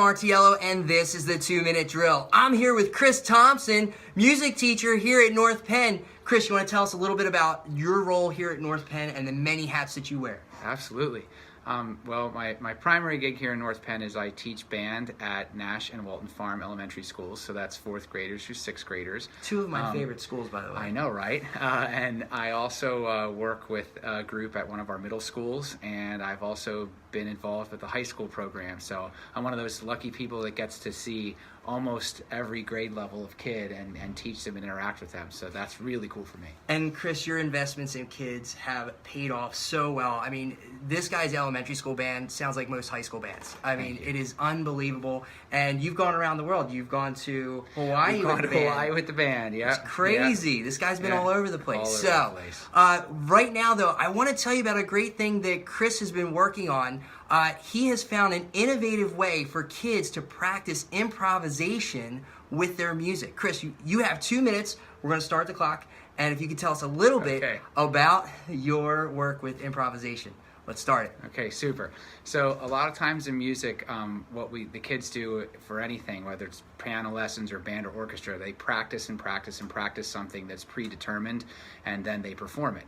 Martiello, and this is the 2-Minute Drill. I'm here with Chris Thompson, music teacher here at North Penn. Chris, you want to tell us a little bit about your role here at North Penn and the many hats that you wear? Absolutely. Well, my primary gig here in North Penn is I teach band at Nash and Walton Farm Elementary Schools, so that's 4th graders through 6th graders. Two of my favorite schools, by the way. I know, right? And I also work with a group at one of our middle schools, and I've also been involved with the high school program, so I'm one of those lucky people that gets to see almost every grade level of kid and teach them and interact with them, so that's really cool for me. And Chris, your investments in kids have paid off so well. I mean, this guy's elementary school band sounds like most high school bands. I mean, it is unbelievable. And you've gone around the world. You've gone to Hawaii with the band. Hawaii with the band, yeah. It's crazy. Yeah. This guy's been all over the place. All over the place. Right now, though, I want to tell you about a great thing that Chris has been working on. He has found an innovative way for kids to practice improvisation with their music. Chris, you have 2 minutes. We're going to start the clock. And if you could tell us a little bit about your work with improvisation. Let's start it. Okay, super. So a lot of times in music, what the kids do for anything, whether it's piano lessons or band or orchestra, they practice and practice and practice something that's predetermined, and then they perform it.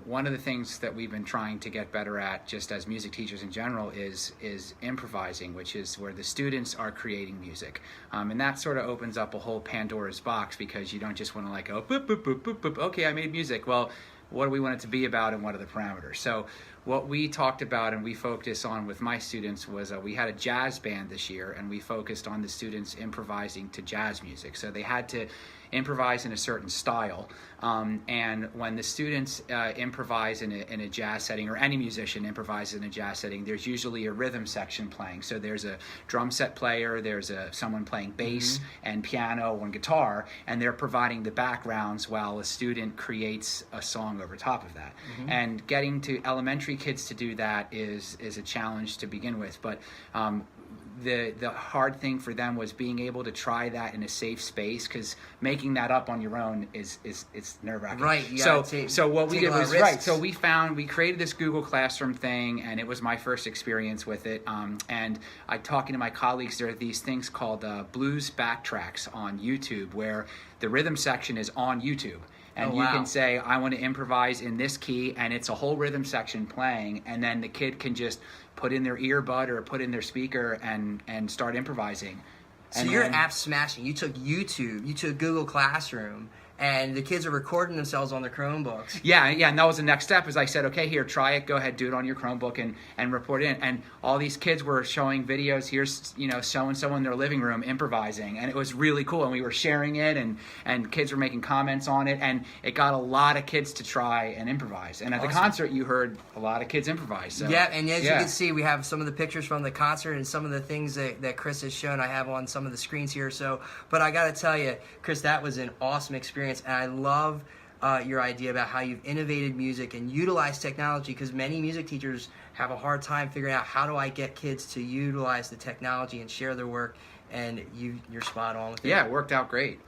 One of the things that we've been trying to get better at, just as music teachers in general, is improvising, which is where the students are creating music. And that sort of opens up a whole Pandora's box, because you don't just want to like go, boop, boop, boop, boop, boop, okay, I made music. Well, what do we want it to be about, and what are the parameters? So what we talked about and we focused on with my students was we had a jazz band this year, and we focused on the students improvising to jazz music. So they had to improvise in a certain style, and when the students improvise in a jazz setting, or any musician improvises in a jazz setting, there's usually a rhythm section playing. So there's a drum set player, there's someone playing bass and piano and guitar, and they're providing the backgrounds while a student creates a song over top of that. And getting to elementary kids to do that is a challenge to begin with, but the hard thing for them was being able to try that in a safe space, because making that up on your own is nerve-wracking. Right. So what we did was So we created this Google Classroom thing, and it was my first experience with it. And talking to my colleagues, there are these things called blues backtracks on YouTube, where the rhythm section is on YouTube. And you can say, I want to improvise in this key, and it's a whole rhythm section playing, and then the kid can just put in their earbud or put in their speaker and start improvising. So you're app smashing. You took YouTube, you took Google Classroom, and the kids are recording themselves on their Chromebooks. Yeah, and that was the next step. Is I said, okay, here, try it. Go ahead, do it on your Chromebook and report in. And all these kids were showing videos. Here's so and so in their living room improvising, and it was really cool. And we were sharing it, and kids were making comments on it, and it got a lot of kids to try and improvise. And at the concert, you heard a lot of kids improvise. So, yeah, and as you can see, we have some of the pictures from the concert and some of the things that Chris has shown. I have on some of the screens here. But I got to tell you, Chris, that was an awesome experience. And I love your idea about how you've innovated music and utilized technology, because many music teachers have a hard time figuring out, how do I get kids to utilize the technology and share their work, and you're spot on with it. Yeah, it worked out great.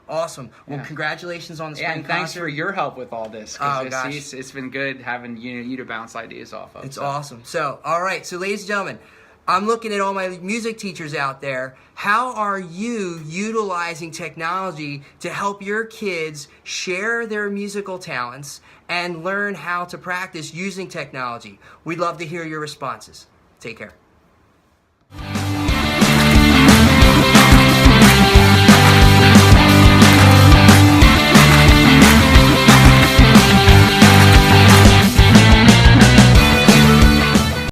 Awesome. Well, congratulations on the spring and thanks concert. for your help with all this. Gosh. It's been good having you to bounce ideas off of. It's awesome. So, all right. So, ladies and gentlemen, I'm looking at all my music teachers out there. How are you utilizing technology to help your kids share their musical talents and learn how to practice using technology? We'd love to hear your responses. Take care.